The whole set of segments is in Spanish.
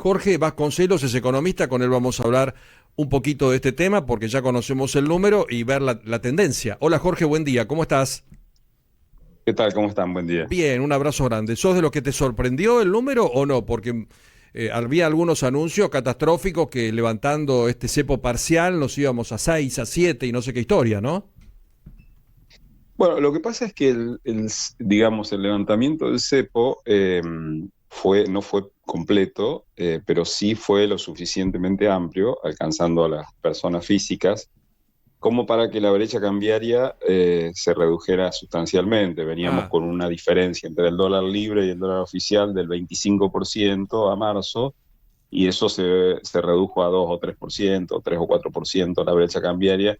Jorge Vasconcelos es economista, con él vamos a hablar un poquito de este tema porque ya conocemos el número y ver la tendencia. Hola Jorge, buen día, ¿cómo estás? ¿Qué tal? ¿Cómo están? Buen día. Bien, un abrazo grande. ¿Sos de los que te sorprendió el número o no? Porque había algunos anuncios catastróficos que levantando este cepo parcial nos íbamos a 6, a 7 y no sé qué historia, ¿no? Bueno, lo que pasa es que digamos, el levantamiento del cepo no fue completo, pero sí fue lo suficientemente amplio, alcanzando a las personas físicas, como para que la brecha cambiaria se redujera sustancialmente. Veníamos Ah, con una diferencia entre el dólar libre y el dólar oficial del 25% a marzo, y eso se redujo a 2 o 3%, 3 o 4% la brecha cambiaria.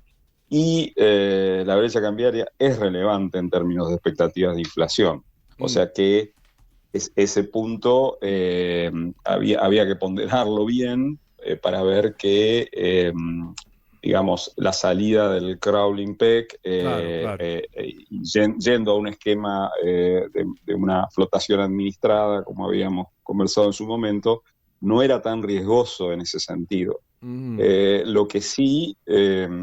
Y la brecha cambiaria es relevante en términos de expectativas de inflación. O mm, sea que ese punto había que ponderarlo bien para ver que, digamos, la salida del crawling peg, claro, claro. yendo a un esquema de una flotación administrada, como habíamos conversado en su momento, no era tan riesgoso en ese sentido. Mm. Lo que sí,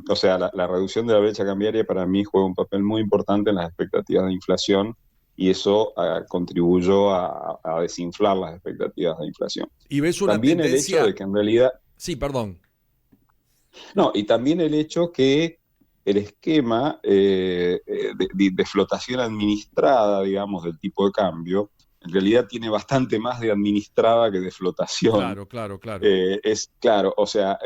o sea, la reducción de la brecha cambiaria para mí juega un papel muy importante en las expectativas de inflación, y eso contribuyó a desinflar las expectativas de inflación. ¿Y ves una También el hecho de tendencia? que en realidad, Sí, perdón. no, y también el hecho que el esquema de flotación administrada, digamos, del tipo de cambio, en realidad tiene bastante más de administrada que de flotación. Claro, claro, claro. Es claro, o sea,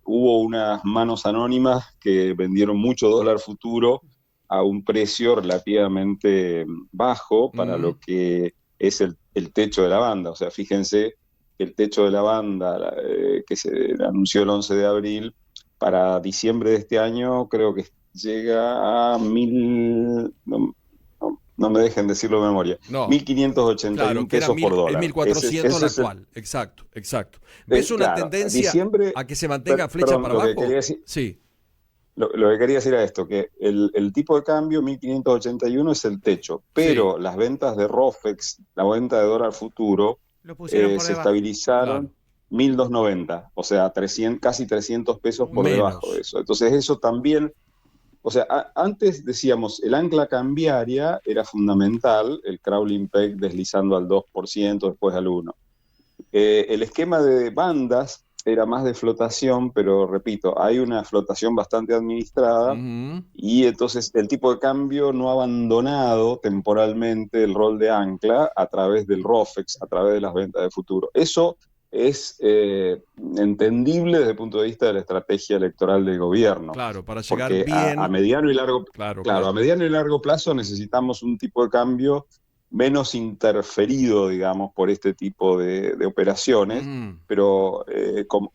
hubo unas manos anónimas que vendieron mucho dólar futuro a un precio relativamente bajo para Mm. lo que es el techo de la banda. O sea, fíjense que el techo de la banda que se anunció el 11 de abril, para diciembre de este año creo que llega a no me dejen decirlo de memoria, No, mil quinientos ochenta y claro, un que era pesos por es dólar. Ese, 1400 ese la es el, actual. Exacto, exacto. ¿Ves una claro, tendencia diciembre, a que se mantenga flecha perdón, para abajo? Sí. lo que quería decir era esto, que el tipo de cambio 1581 es el techo, Sí, pero las ventas de ROFEX, la venta de dólar futuro, Lo pusieron por se debajo. estabilizaron claro. 1290, o sea, 300, casi 300 pesos por debajo de Menos. eso. Entonces eso también, o sea, antes decíamos, el ancla cambiaria era fundamental, el crawling peg deslizando al 2%, después al 1%. El esquema de bandas era más de flotación, pero repito, hay una flotación bastante administrada, Ujú. y entonces el tipo de cambio no ha abandonado temporalmente el rol de ancla a través del ROFEX, a través de las ventas de futuro. Eso es entendible desde el punto de vista de la estrategia electoral del gobierno, Claro, para llegar porque a bien. mediano y largo, Claro, claro, a claro. mediano y largo plazo necesitamos un tipo de cambio menos interferido, digamos, por este tipo de operaciones, Ujú. pero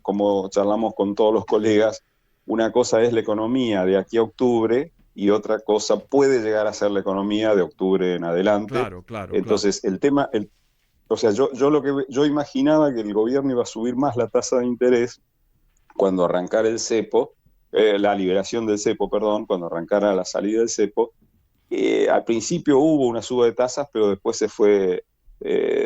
como charlamos con todos los colegas, una cosa es la economía de aquí a octubre y otra cosa puede llegar a ser la economía de octubre en adelante. Claro, claro, claro. Entonces, o sea, yo imaginaba que el gobierno iba a subir más la tasa de interés cuando arrancara el cepo, la liberación del cepo, perdón, cuando arrancara la salida del cepo. Al principio hubo una suba de tasas, pero después se fue Sí,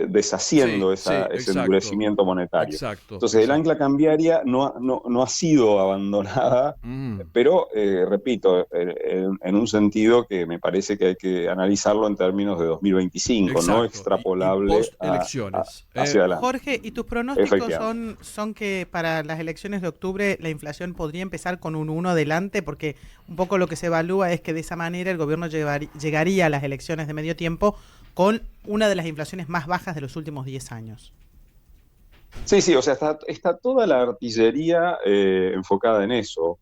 deshaciendo sí, ese exacto. endurecimiento monetario. Exacto, Entonces, el exacto. ancla cambiaria no ha sido abandonada, Mm. pero repito, en un sentido que me parece que hay que analizarlo en términos de 2025, no Exacto. Y extrapolable post elecciones. hacia adelante. Jorge, ¿y tus pronósticos Efectivamente. son que para las elecciones de octubre la inflación podría empezar con un 1 delante? Porque un poco lo que se evalúa es que de esa manera el gobierno llegaría a las elecciones de medio tiempo con una de las inflaciones más bajas de los últimos 10 años. Sí, sí, o sea, está toda la artillería enfocada en eso.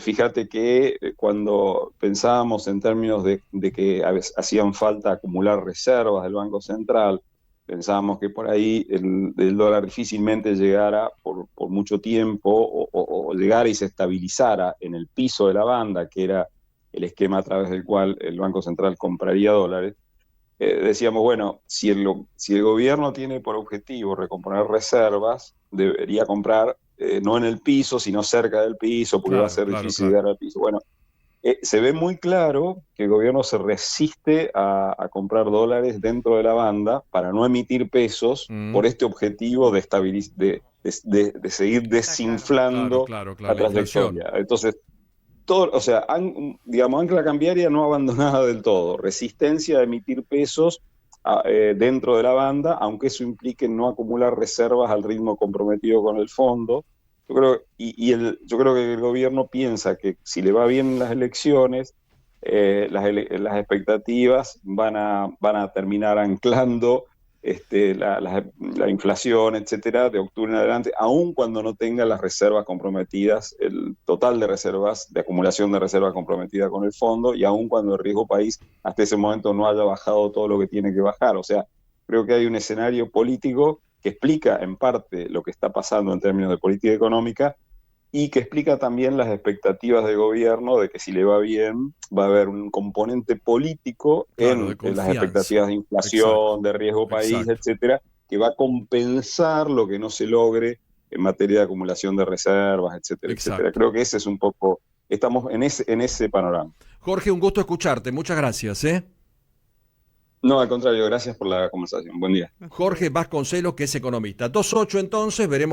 Fíjate que cuando pensábamos en términos de que a veces hacían falta acumular reservas del Banco Central, pensábamos que por ahí el dólar difícilmente llegara por mucho tiempo, o llegara y se estabilizara en el piso de la banda, que era el esquema a través del cual el Banco Central compraría dólares. Decíamos, bueno, si el gobierno tiene por objetivo recomponer reservas, debería comprar no en el piso, sino cerca del piso, porque va a Claro, ser claro, difícil claro. llegar al piso. Bueno, se ve muy claro que el gobierno se resiste a comprar dólares dentro de la banda para no emitir pesos por este objetivo de, de seguir desinflando claro, la la inflación. trayectoria. Entonces, todo, o sea, digamos, ancla cambiaria no abandonada del todo, resistencia a emitir pesos dentro de la banda, aunque eso implique no acumular reservas al ritmo comprometido con el fondo. Yo creo, yo creo que el gobierno piensa que si le va bien en las elecciones, las expectativas van a terminar anclando la inflación, etcétera, de octubre en adelante, aun cuando no tenga las reservas comprometidas, el total de reservas, de acumulación de reservas comprometida con el fondo, y aun cuando el riesgo país hasta ese momento no haya bajado todo lo que tiene que bajar. O sea, creo que hay un escenario político que explica en parte lo que está pasando en términos de política económica y que explica también las expectativas del gobierno de que si le va bien va a haber un componente político Claro, de en las confianza. expectativas de inflación, Exacto, de riesgo país, exacto. etcétera, que va a compensar lo que no se logre en materia de acumulación de reservas, etcétera, etcétera. Exacto. Creo que ese es un poco, estamos en ese panorama. Jorge, un gusto escucharte. Muchas gracias, ¿eh? No, al contrario, gracias por la conversación. Buen día. Jorge Vasconcelos, que es economista. 2.8 entonces, veremos.